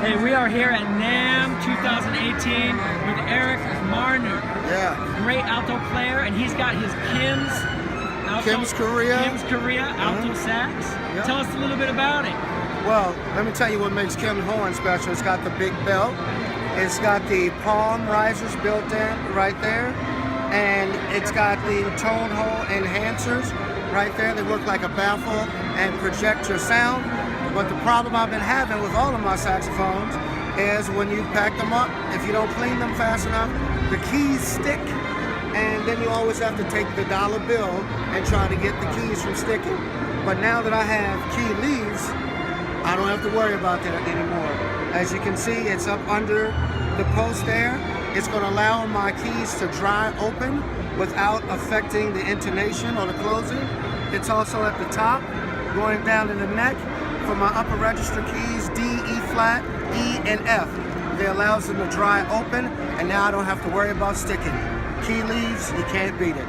Hey, we are here at NAMM 2018 with Eric Marner. Yeah. Great alto player, and he's got his Kim's Korea alto sax. Yep. Tell us a little bit about it. Well, let me tell you what makes Kim's horn special. It's got the big belt. It's got the palm risers built in right there. And it's got the tone hole enhancers right there. They work like a baffle and project your sound. But the problem I've been having with all of my saxophones is when you pack them up, if you don't clean them fast enough, the keys stick, and then you always have to take the dollar bill and try to get the keys from sticking. But now that I have key leaves, I don't have to worry about that anymore. As you can see, it's up under the post there. It's going to allow my keys to dry open without affecting the intonation or the closing. It's also at the top, going down in the neck for my upper register keys, D, E flat, E, and F. It allows them to dry open, and now I don't have to worry about sticking. Key leaves, you can't beat it.